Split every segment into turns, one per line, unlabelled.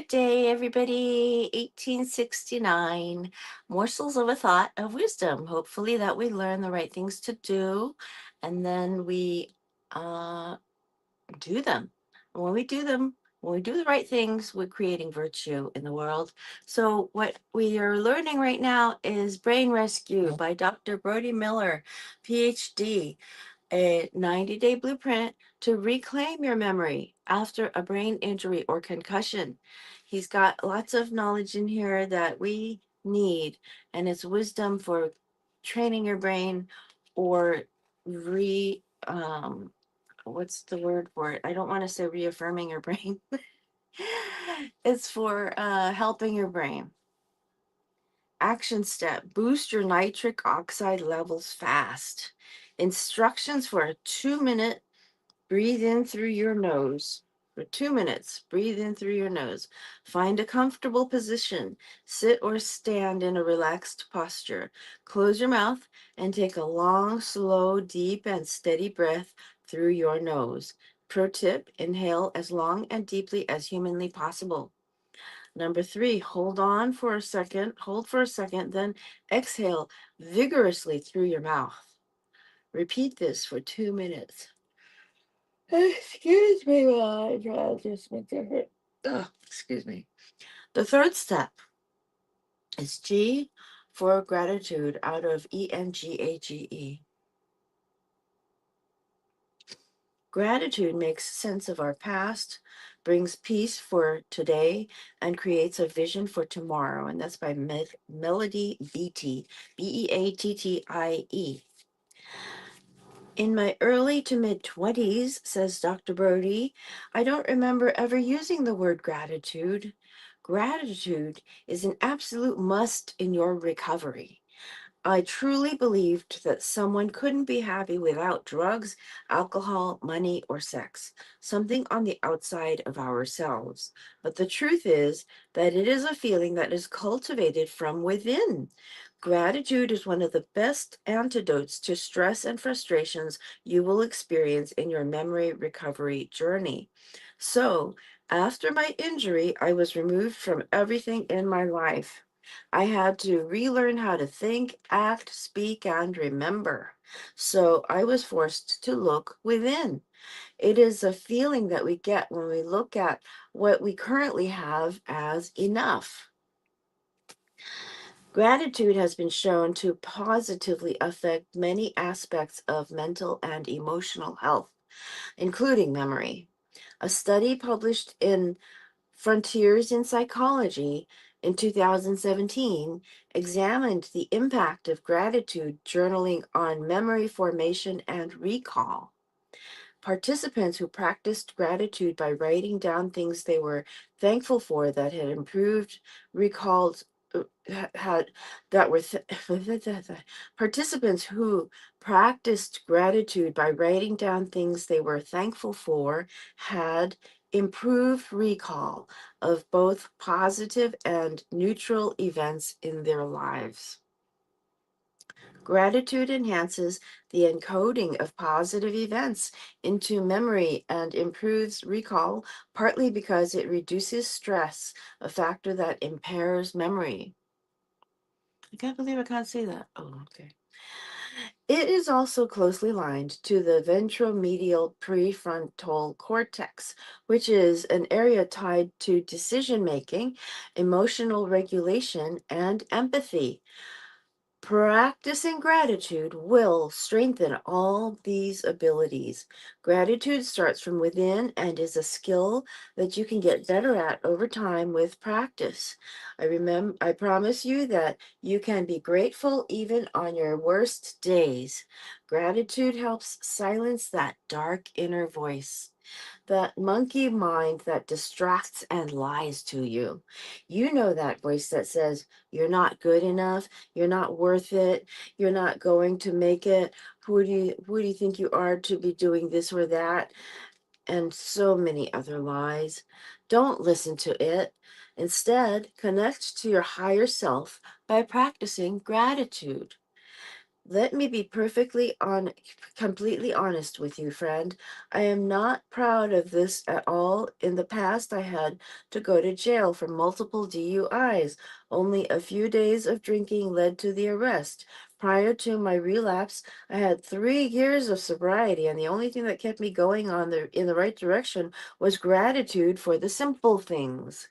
Good day, everybody. 1869. Morsels of a thought of wisdom. Hopefully, that we learn the right things to do and then we uh, do them. And when we do them, when we do the right things, we're creating virtue in the world. So, what we are learning right now is Brain Rescue by Dr. Brody Miller, Ph.D., a 90-day blueprint to reclaim your memory after a brain injury or concussion. He's got lots of knowledge in here that we need, and it's wisdom for training your brain or re what's the word for it? I don't want to say reaffirming your brain. It's for helping your brain. Action step: boost your nitric oxide levels fast. Instructions for a 2-minute breathe in through your nose. For 2 minutes, breathe in through your nose. Find a comfortable position. Sit or stand in a relaxed posture. Close your mouth and take a long, slow, deep, and steady breath through your nose. Pro tip: inhale as long and deeply as humanly possible. Number 3, hold for a second, then exhale vigorously through your mouth. Repeat this for 2 minutes. Excuse me while I try to just make it hurt. Excuse me. The third step is G for gratitude out of ENGAGE. Gratitude makes sense of our past, brings peace for today, and creates a vision for tomorrow. And that's by Melody Beattie, Beattie. In my early to mid 20s, says Dr. Brody, I don't remember ever using the word gratitude. Gratitude is an absolute must in your recovery. I truly believed that someone couldn't be happy without drugs, alcohol, money, or sex, something on the outside of ourselves. But the truth is that it is a feeling that is cultivated from within. Gratitude is one of the best antidotes to stress and frustrations you will experience in your memory recovery journey. So, after my injury, I was removed from everything in my life. I had to relearn how to think, act, speak, and remember. So I was forced to look within. It is a feeling that we get when we look at what we currently have as enough. Gratitude has been shown to positively affect many aspects of mental and emotional health, including memory. A study published in Frontiers in Psychology in 2017 examined the impact of gratitude journaling on memory formation and recall. Participants who practiced gratitude by writing down things they were thankful for that had improved recalled had that were participants who practiced gratitude by writing down things they were thankful for had improved recall of both positive and neutral events in their lives. Gratitude enhances the encoding of positive events into memory and improves recall, partly because it reduces stress, a factor that impairs memory. I can't believe I can't say that. Oh, okay. It is also closely linked to the ventromedial prefrontal cortex, which is an area tied to decision making, emotional regulation, and empathy. Practicing gratitude will strengthen all these abilities. Gratitude starts from within and is a skill that you can get better at over time with practice. I promise you that you can be grateful even on your worst days. Gratitude helps silence that dark inner voice, that monkey mind that distracts and lies to you. You know that voice that says, you're not good enough, you're not worth it, you're not going to make it. Who do you think you are to be doing this or that? And so many other lies. Don't listen to it. Instead, connect to your higher self by practicing gratitude. Let me be completely honest with you, friend. I am not proud of this at all. In the past, I had to go to jail for multiple DUIs. Only a few days of drinking led to the arrest. Prior to my relapse, I had 3 years of sobriety, and the only thing that kept me going in the right direction was gratitude for the simple things,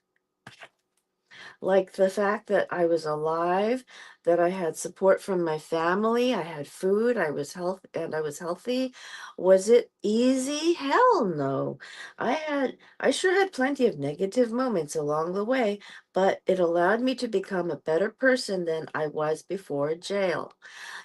like the fact that I was alive, that I had support from my family, I had food, I was healthy. Was it easy? Hell no. I sure had plenty of negative moments along the way, but it allowed me to become a better person than I was before jail.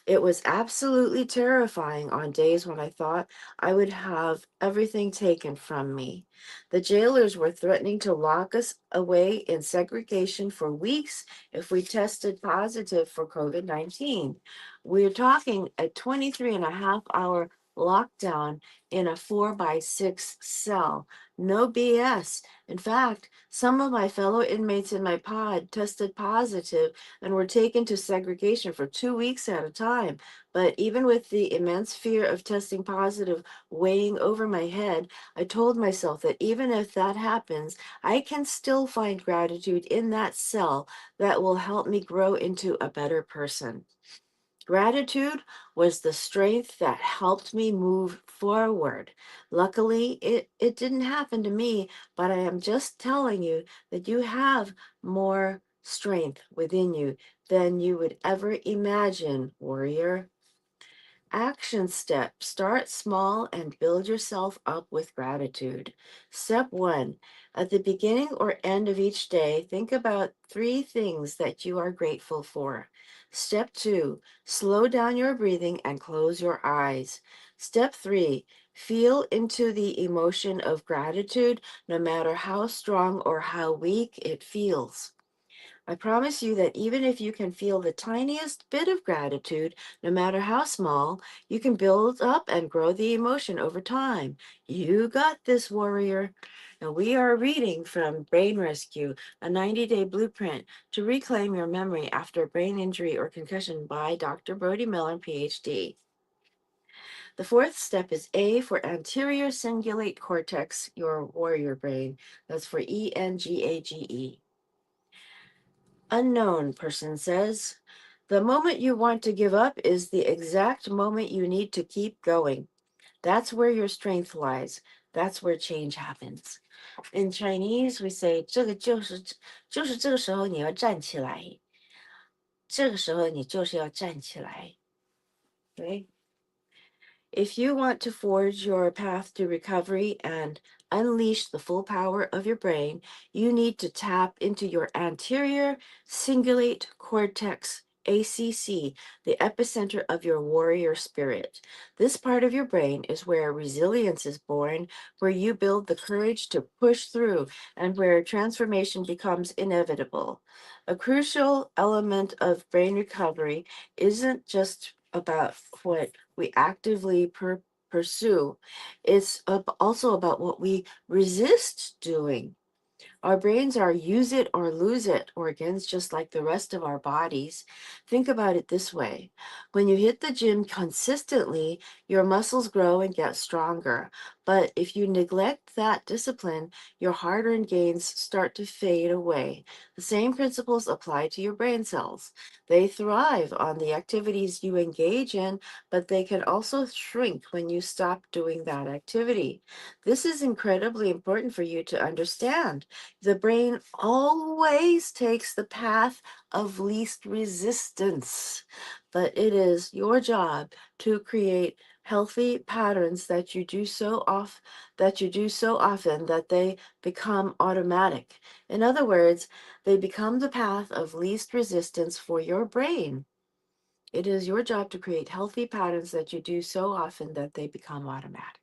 It was absolutely terrifying on days when I thought I would have everything taken from me. The jailers were threatening to lock us away in segregation for weeks if we tested positive for COVID 19. We're talking a 23 and a half hour lockdown in a 4 by 6 cell. No BS. In fact, some of my fellow inmates in my pod tested positive and were taken to segregation for 2 weeks at a time. But even with the immense fear of testing positive weighing over my head, I told myself that even if that happens, I can still find gratitude in that cell that will help me grow into a better person. Gratitude was the strength that helped me move forward. Luckily, it didn't happen to me, but I am just telling you that you have more strength within you than you would ever imagine, warrior. Action step: start small and build yourself up with gratitude. Step one: at the beginning or end of each day, think about 3 things that you are grateful for. Step two: slow down your breathing and close your eyes. Step three: feel into the emotion of gratitude, no matter how strong or how weak it feels. I promise you that even if you can feel the tiniest bit of gratitude, no matter how small, you can build up and grow the emotion over time. You got this, warrior. Now, we are reading from Brain Rescue, a 90-day blueprint to reclaim your memory after brain injury or concussion by Dr. Brody Miller, Ph.D. The fourth step is A for anterior cingulate cortex, your warrior brain. That's for ENGAGE. Unknown person says, the moment you want to give up is the exact moment you need to keep going. That's where your strength lies. That's where change happens. In Chinese, we say, 这个就是这个时候你要站起来，这个时候你就是要站起来。Okay? If you want to forge your path to recovery and unleash the full power of your brain, you need to tap into your anterior cingulate cortex, ACC, the epicenter of your warrior spirit. This part of your brain is where resilience is born, where you build the courage to push through, and where transformation becomes inevitable. A crucial element of brain recovery isn't just about what we actively pursue. It's also about what we resist doing. Our brains are use it or lose it organs, just like the rest of our bodies. Think about it this way: when you hit the gym consistently, your muscles grow and get stronger. But if you neglect that discipline, your hard earned gains start to fade away. The same principles apply to your brain cells. They thrive on the activities you engage in, but they can also shrink when you stop doing that activity. This is incredibly important for you to understand. The brain always takes the path of least resistance, but it is your job to create healthy patterns that you do so often that they become automatic. In other words, they become the path of least resistance for your brain. It is your job to create healthy patterns that you do so often that they become automatic.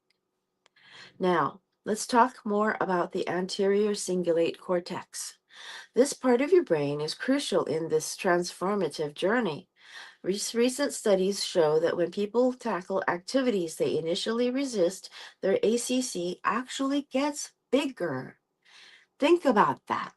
Now, let's talk more about the anterior cingulate cortex. This part of your brain is crucial in this transformative journey. Recent studies show that when people tackle activities they initially resist, their ACC actually gets bigger. Think about that.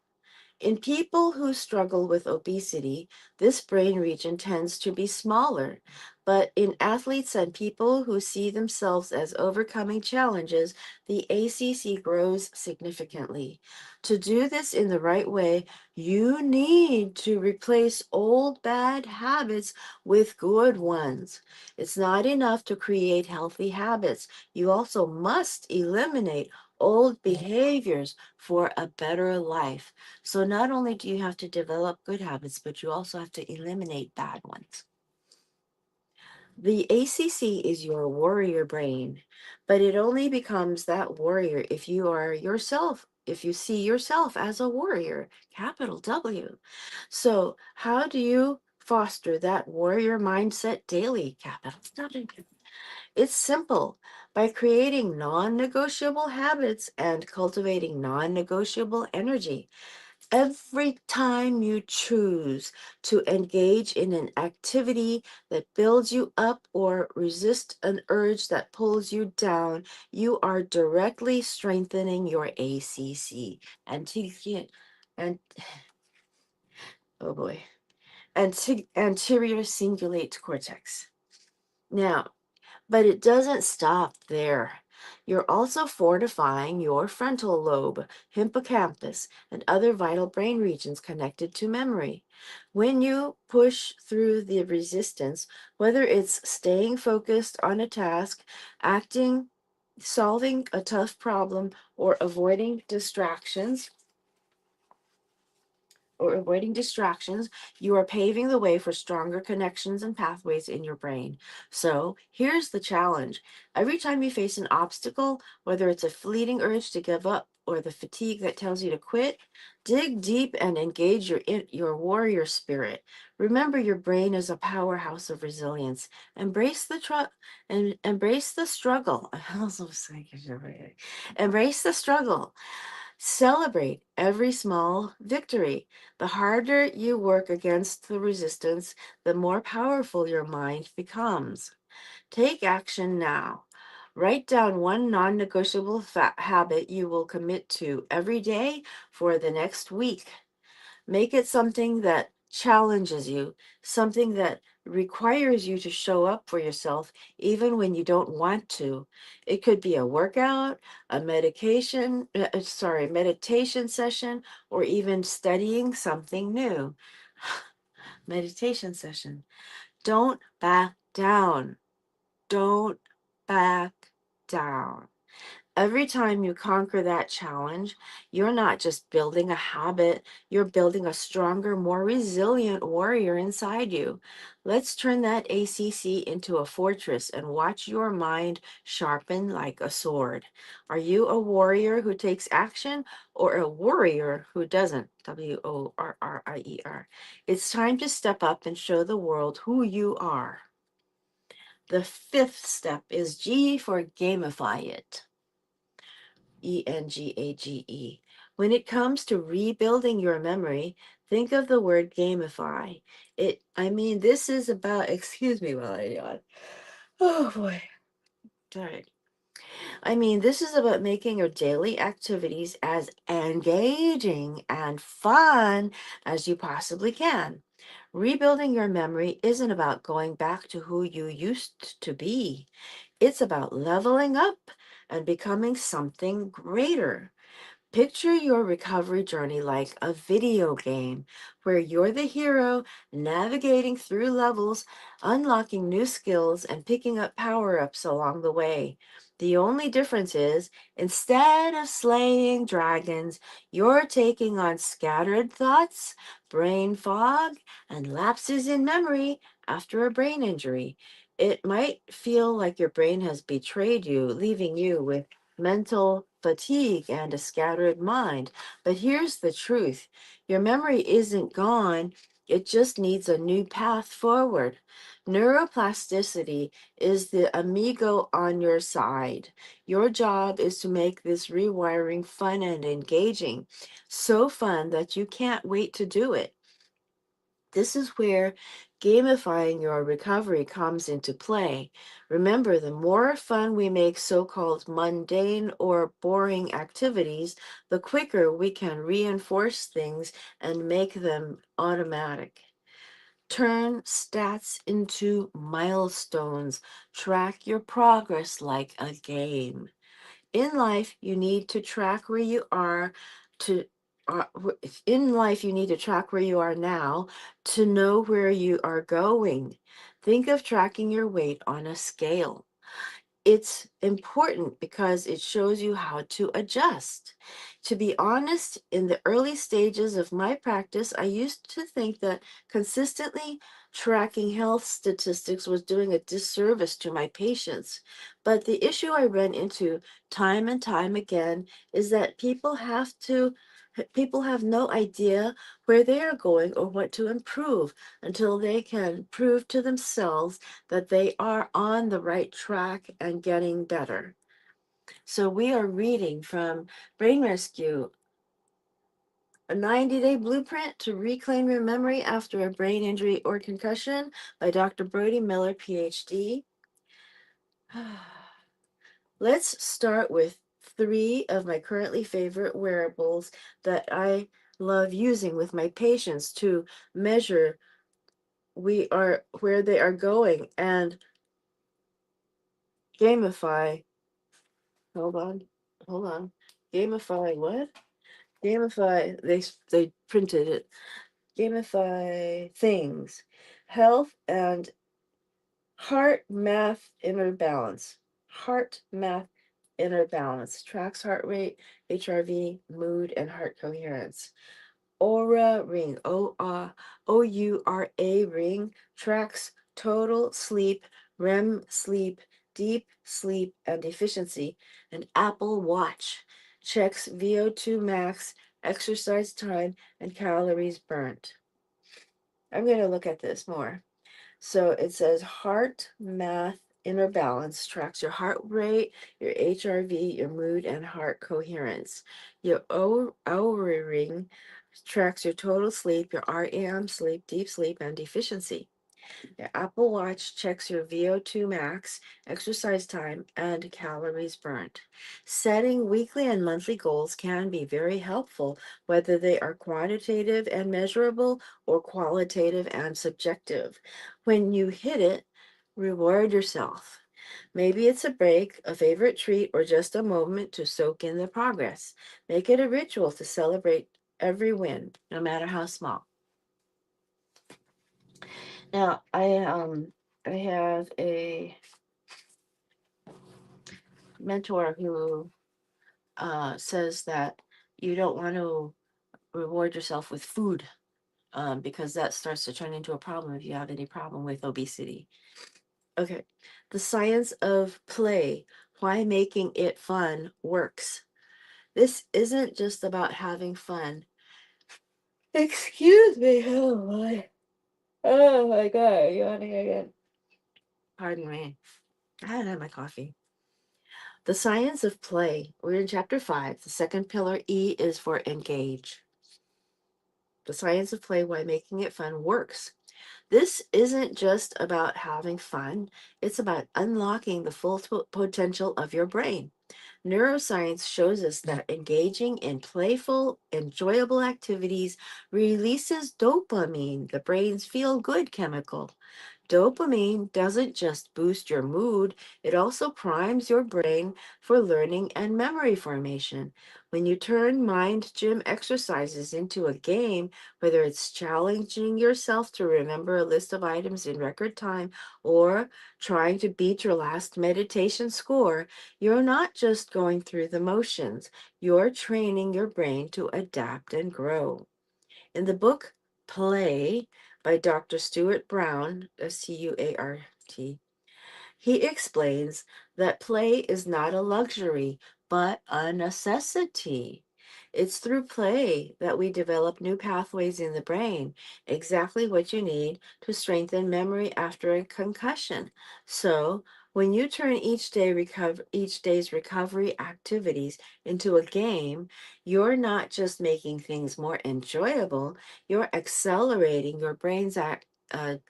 In people who struggle with obesity, this brain region tends to be smaller. But in athletes and people who see themselves as overcoming challenges, the ACC grows significantly. To do this in the right way, you need to replace old bad habits with good ones. It's not enough to create healthy habits. You also must eliminate old behaviors for a better life. So not only do you have to develop good habits, but you also have to eliminate bad ones. The ACC is your warrior brain, but it only becomes that warrior if you are yourself, if you see yourself as a warrior, capital W. So, how do you foster that warrior mindset daily, capital W? It's simple. By creating non negotiable habits and cultivating non negotiable energy. Every time you choose to engage in an activity that builds you up or resist an urge that pulls you down, you are directly strengthening your ACC and and oh boy, anterior cingulate cortex. Now, but it doesn't stop there. You're also fortifying your frontal lobe, hippocampus, and other vital brain regions connected to memory. When you push through the resistance, whether it's staying focused on a task, acting, solving a tough problem, or avoiding distractions, you are paving the way for stronger connections and pathways in your brain. So here's the challenge. Every time you face an obstacle, whether it's a fleeting urge to give up or the fatigue that tells you to quit, dig deep and engage your warrior spirit. Remember, your brain is a powerhouse of resilience. Embrace the struggle. I also say, embrace the struggle. Celebrate every small victory. The harder you work against the resistance, the more powerful your mind becomes. Take action now. Write down one non negotiable habit you will commit to every day for the next week. Make it something that challenges you, something that requires you to show up for yourself even when you don't want to. It could be a workout, a meditation session, or even studying something new. Meditation session. Don't back down. Don't back down. Every time you conquer that challenge, you're not just building a habit, you're building a stronger, more resilient warrior inside you. Let's turn that ACC into a fortress and watch your mind sharpen like a sword. Are you a warrior who takes action or a warrior who doesn't? WORRIER. It's time to step up and show the world who you are. The fifth step is G for gamify it. ENGAGE. When it comes to rebuilding your memory, think of the word gamify. This is about, excuse me while I yawn. Oh boy. Sorry. This is about making your daily activities as engaging and fun as you possibly can. Rebuilding your memory isn't about going back to who you used to be. It's about leveling up and becoming something greater. Picture your recovery journey like a video game where you're the hero navigating through levels, unlocking new skills, and picking up power ups along the way. The only difference is instead of slaying dragons, you're taking on scattered thoughts, brain fog, and lapses in memory after a brain injury. It might feel like your brain has betrayed you, leaving you with mental fatigue and a scattered mind. But here's the truth, your memory isn't gone, it just needs a new path forward. Neuroplasticity is the amigo on your side. Your job is to make this rewiring fun and engaging, so fun that you can't wait to do it. This is where Gamifying your recovery comes into play. Remember, the more fun we make so called mundane or boring activities, the quicker we can reinforce things and make them automatic. Turn stats into milestones. Track your progress like a game. In life, you need to track where you are to in life you need to track where you are now to know where you are going. Think of tracking your weight on a scale. It's important because it shows you how to adjust. To be honest, in the early stages of my practice, I used to think that consistently tracking health statistics was doing a disservice to my patients. But the issue I run into time and time again is that people have no idea where they are going or what to improve until they can prove to themselves that they are on the right track and getting better. So we are reading from Brain Rescue, a 90-day blueprint to reclaim your memory after a brain injury or concussion by Dr. Brody Miller, Ph.D. Let's start with three of my currently favorite wearables that I love using with my patients to measure where they are going and gamify. Hold on, hold on. Gamify what? Gamify. They printed it. Gamify things, health and heart math inner balance. Heart math inner balance tracks heart rate, HRV, mood, and heart coherence. Aura ring, OURA ring tracks total sleep, REM sleep, deep sleep, and efficiency. An Apple Watch checks VO2 max, exercise time, and calories burnt. I'm going to look at this more. So it says heart math inner balance tracks your heart rate, your HRV, your mood, and heart coherence. Your Oura ring tracks your total sleep, your REM sleep, deep sleep, and efficiency. Your Apple Watch checks your VO2 max, exercise time, and calories burnt. Setting weekly and monthly goals can be very helpful, whether they are quantitative and measurable or qualitative and subjective. When you hit it, reward yourself. Maybe it's a break, a favorite treat, or just a moment to soak in the progress. Make it a ritual to celebrate every win, no matter how small. Now, I have a mentor who says that you don't want to reward yourself with food because that starts to turn into a problem if you have any problem with obesity. Okay, the science of play, why making it fun works. This isn't just about having fun. Excuse me. Oh my God, yawning again. Pardon me. I hadn't had my coffee. The science of play. We're in chapter 5. The second pillar, E, is for engage. The science of play, why making it fun works. This isn't just about having fun, it's about unlocking the full potential of your brain. Neuroscience shows us that engaging in playful, enjoyable activities releases dopamine, the brain's feel good chemical. Dopamine doesn't just boost your mood, it also primes your brain for learning and memory formation. When you turn mind gym exercises into a game, whether it's challenging yourself to remember a list of items in record time or trying to beat your last meditation score, you're not just going through the motions, you're training your brain to adapt and grow. In the book Play by Dr. Stuart Brown, Stuart, he explains that play is not a luxury, but a necessity. It's through play that we develop new pathways in the brain, exactly what you need to strengthen memory after a concussion. So, when you turn each day's recovery activities into a game, you're not just making things more enjoyable, you're accelerating your brain's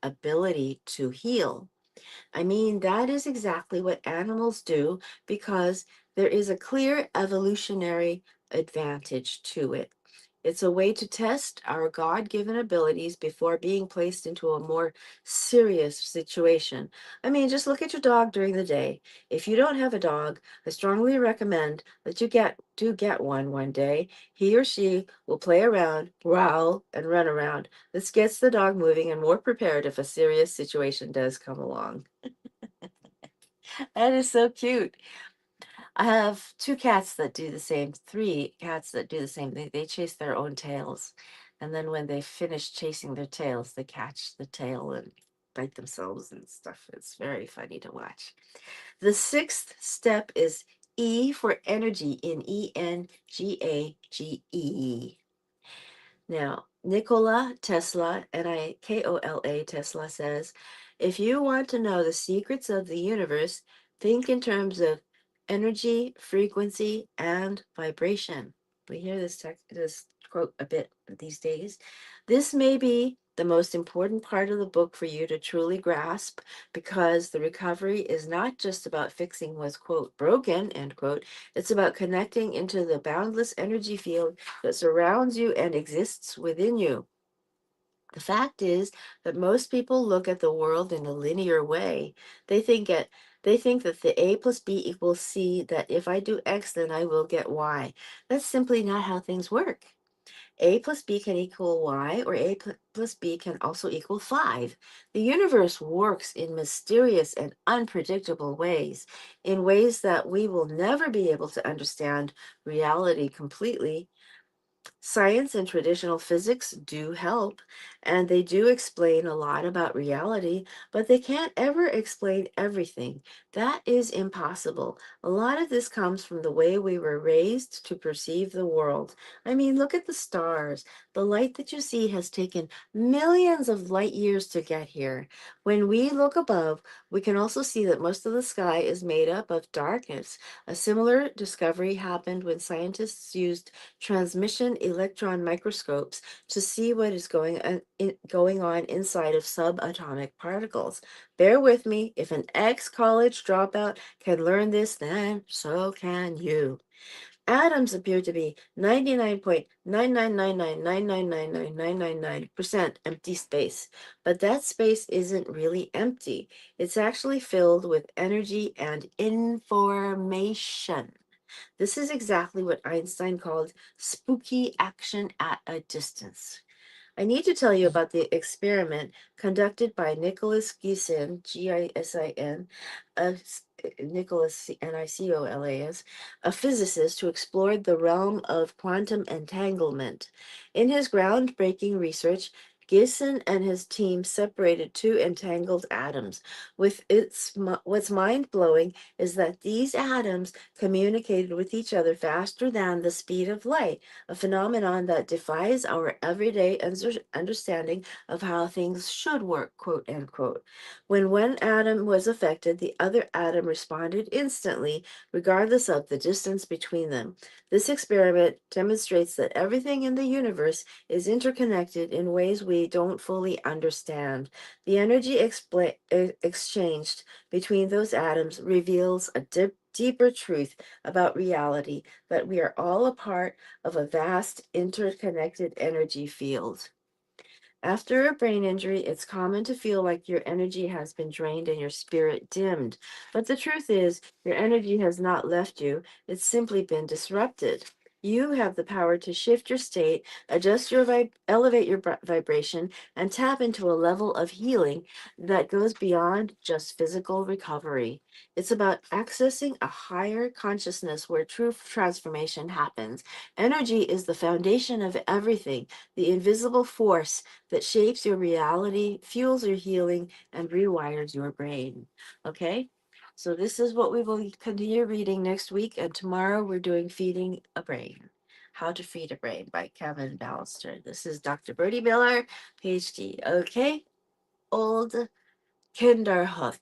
ability to heal. I mean, that is exactly what animals do because there is a clear evolutionary advantage to it. It's a way to test our God given abilities before being placed into a more serious situation. I mean, just look at your dog during the day. If you don't have a dog, I strongly recommend that you get one day. He or she will play around, growl, and run around. This gets the dog moving and more prepared if a serious situation does come along. That is so cute. I have two cats that do the same, three cats that do the same. They chase their own tails. And then when they finish chasing their tails, they catch the tail and bite themselves and stuff. It's very funny to watch. The sixth step is E for energy in ENGAGE. Now, Nikola Tesla, Nikola Tesla says, if you want to know the secrets of the universe, think in terms of energy, frequency, and vibration. We hear this quote a bit these days. This may be the most important part of the book for you to truly grasp because the recovery is not just about fixing what's, quote, broken, end quote. It's about connecting into the boundless energy field that surrounds you and exists within you. The fact is that most people look at the world in a linear way. They think it they think that the A plus B equals C, that if I do X, then I will get Y. That's simply not how things work. A plus B can equal Y, or plus B can also equal 5. The universe works in mysterious and unpredictable ways, in ways that we will never be able to understand reality completely. Science and traditional physics do help, and they do explain a lot about reality, but they can't ever explain everything. That is impossible. A lot of this comes from the way we were raised to perceive the world. I mean, look at the stars. The light that you see has taken millions of light years to get here. When we look above, we can also see that most of the sky is made up of darkness. A similar discovery happened when scientists used transmission electron microscopes to see what is going on inside of subatomic particles. Bear with me, if an ex-college dropout can learn this, then so can you. Atoms appear to be 99.999999999% empty space, but that space isn't really empty. It's actually filled with energy and information. This is exactly what Einstein called spooky action at a distance. I need to tell you about the experiment conducted by Nicholas Gisin, Gisin, Nicholas Nicolas, a physicist who explored the realm of quantum entanglement. In his groundbreaking research, Gisin and his team separated two entangled atoms. What's mind blowing is that these atoms communicated with each other faster than the speed of light, a phenomenon that defies our everyday understanding of how things should work, quote unquote. When one atom was affected, the other atom responded instantly, regardless of the distance between them. This experiment demonstrates that everything in the universe is interconnected in ways we don't fully understand. The energy exchanged between those atoms reveals a deeper truth about reality, that we are all a part of a vast interconnected energy field. After a brain injury, it's common to feel like your energy has been drained and your spirit dimmed. But the truth is, your energy has not left you, it's simply been disrupted. You have the power to shift your state, adjust your elevate your vibration, and tap into a level of healing that goes beyond just physical recovery. It's about accessing a higher consciousness where true transformation happens. Energy is the foundation of everything, the invisible force that shapes your reality, fuels your healing, and rewires your brain. Okay? So this is what we will continue reading next week, and tomorrow we're doing Feeding a Brain. How to Feed a Brain by Kevin Ballister. This is Dr. Brody Miller, Ph.D. Okay? Old Kinderhook.